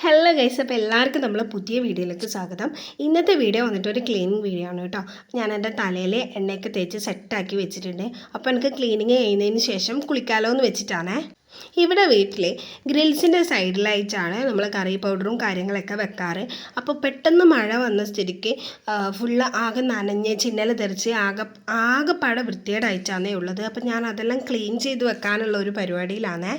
Hello guys, അപ്പോൾ എല്ലാവർക്കും നമ്മൾ പുതിയ വീഡിയോയിലേക്ക് സ്വാഗതം. ഇന്നത്തെ വീഡിയോ വന്നിട്ട് ഒരു ക്ലീനിങ് വീഡിയോ ആണ് കേട്ടോ. ഞാൻ എൻ്റെ തലയിൽ എണ്ണയൊക്കെ തേച്ച് സെറ്റാക്കി വെച്ചിട്ടുണ്ട്. അപ്പോൾ എനിക്ക് ക്ലീനിങ് ചെയ്യുന്നതിന് ശേഷം കുളിക്കാലോ എന്ന് വെച്ചിട്ടാണേ. ഇവിടെ വീട്ടിൽ ഗ്രിൽസിൻ്റെ സൈഡിലായിട്ടാണ് നമ്മൾ കറി പൗഡറും കാര്യങ്ങളൊക്കെ വെക്കാറ്. അപ്പോൾ പെട്ടെന്ന് മഴ വന്ന സ്ഥിതിക്ക് ഫുള്ള് ആകെ നനഞ്ഞ് ചിന്നൽ തെറിച്ച് ആകെപ്പാടെ വൃത്തികേടായിട്ടാണേ ഉള്ളത്. അപ്പോൾ ഞാൻ അതെല്ലാം ക്ലീൻ ചെയ്ത് വെക്കാനുള്ള ഒരു പരിപാടിയിലാണേ.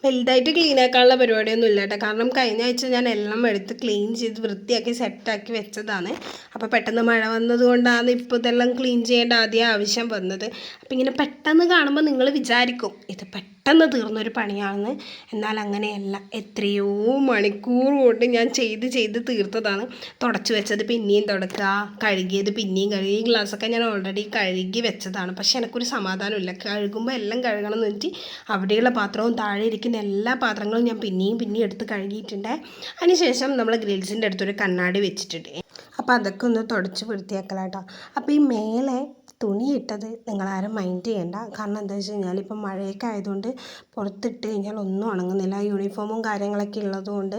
വലുതായിട്ട് ക്ലീൻ ആക്കാനുള്ള പരിപാടിയൊന്നും ഇല്ല കേട്ടോ. കാരണം കഴിഞ്ഞ ആഴ്ച ഞാൻ എല്ലാം എടുത്ത് ക്ലീൻ ചെയ്ത് വൃത്തിയാക്കി സെറ്റാക്കി വെച്ചതാണ്. അപ്പോൾ പെട്ടെന്ന് മഴ വന്നത് കൊണ്ടാണ് ഇപ്പോൾ ഇതെല്ലാം ക്ലീൻ ചെയ്യേണ്ട ആവശ്യം വന്നത്. അപ്പോൾ ഇങ്ങനെ പെട്ടെന്ന് കാണുമ്പോൾ നിങ്ങൾ വിചാരിക്കും ഇത് പെട്ടെന്ന് തീർന്നൊരു പണിയാണെന്ന്. എന്നാൽ അങ്ങനെയല്ല, എത്രയോ മണിക്കൂർ കൊണ്ട് ഞാൻ ചെയ്ത് തീർത്തതാണ്. തുടച്ച് വെച്ചത് പിന്നെയും തുടക്കുക, കഴുകിയത് പിന്നെയും കഴുകി. ഈ ഗ്ലാസ്സൊക്കെ ഞാൻ ഓൾറെഡി കഴുകി വെച്ചതാണ്. പക്ഷേ എനിക്കൊരു സമാധാനമില്ല. കഴുകുമ്പോൾ എല്ലാം കഴുകണം എന്ന് വെച്ചിട്ട് അവിടെയുള്ള പാത്രവും താഴെ ഇരിക്കുന്ന എല്ലാ പാത്രങ്ങളും ഞാൻ പിന്നെയും എടുത്ത് കഴുകിയിട്ടുണ്ട്. അതിനുശേഷം നമ്മൾ ഗ്രിൽസിൻ്റെ അടുത്തൊരു കണ്ണാടി വെച്ചിട്ടുണ്ട്. അപ്പോൾ അതൊക്കെ ഒന്ന് തുടച്ച് വൃത്തിയാക്കലാട്ടോ. അപ്പോൾ ഈ മേലെ തുണിയിട്ടത് നിങ്ങളാരും മൈൻഡ് ചെയ്യേണ്ട. കാരണം എന്താ വെച്ച് കഴിഞ്ഞാൽ ഇപ്പം മഴയൊക്കെ ആയതുകൊണ്ട് പുറത്തിട്ട് കഴിഞ്ഞാൽ ഒന്നും ഉണങ്ങുന്നില്ല. യൂണിഫോമും കാര്യങ്ങളൊക്കെ ഉള്ളതുകൊണ്ട്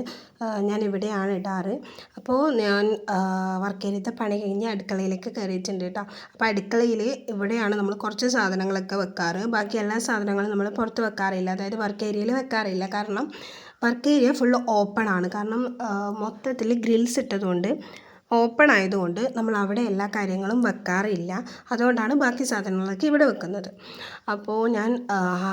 ഞാൻ ഇവിടെയാണ് ഇടാറ്. അപ്പോൾ ഞാൻ വർക്ക് ഏരിയത്തെ പണി കഴിഞ്ഞ് അടുക്കളയിലേക്ക് കയറിയിട്ടുണ്ട് കേട്ടോ. അപ്പോൾ അടുക്കളയിൽ ഇവിടെയാണ് നമ്മൾ കുറച്ച് സാധനങ്ങളൊക്കെ വെക്കാറ്. ബാക്കി എല്ലാ സാധനങ്ങളും നമ്മൾ പുറത്ത് വെക്കാറില്ല, അതായത് വർക്ക് ഏരിയയിൽ വെക്കാറില്ല. കാരണം വർക്ക് ഏരിയ ഫുള്ള് ഓപ്പൺ ആണ്. കാരണം മൊത്തത്തിൽ ഗ്രിൽസ് ഇട്ടതുകൊണ്ട് ഓപ്പൺ ആയതുകൊണ്ട് നമ്മൾ അവിടെ എല്ലാ കാര്യങ്ങളും വെക്കാറില്ല. അതുകൊണ്ടാണ് ബാക്കി സാധനങ്ങളൊക്കെ ഇവിടെ വെക്കുന്നത്. അപ്പോൾ ഞാൻ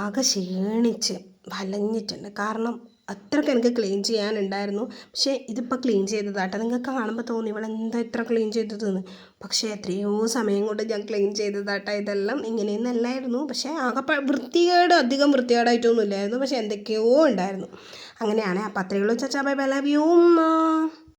ആകെ ക്ഷീണിച്ച് വലഞ്ഞിട്ടുണ്ട്. കാരണം അത്രയ്ക്ക് എനിക്ക് ക്ലീൻ ചെയ്യാനുണ്ടായിരുന്നു. പക്ഷേ ഇതിപ്പോൾ ക്ലീൻ ചെയ്തതാട്ടോ. നിങ്ങൾക്ക് കാണുമ്പോൾ തോന്നി ഇവളെന്താ ഇത്ര ക്ലീൻ ചെയ്തതെന്ന്. പക്ഷേ എത്രയോ സമയം കൊണ്ട് ഞാൻ ക്ലീൻ ചെയ്തതാട്ടോ. ഇതെല്ലാം ഇങ്ങനെയൊന്നല്ലായിരുന്നു. പക്ഷേ ആകെ അധികം വൃത്തികേടായിട്ടൊന്നും ഇല്ലായിരുന്നു. പക്ഷേ എന്തൊക്കെയോ ഉണ്ടായിരുന്നു. അങ്ങനെയാണ്. അപ്പോൾ അത്രയുള്ളൂ. ചാച്ചാ ബൈ ബൈ, ലവ് യു.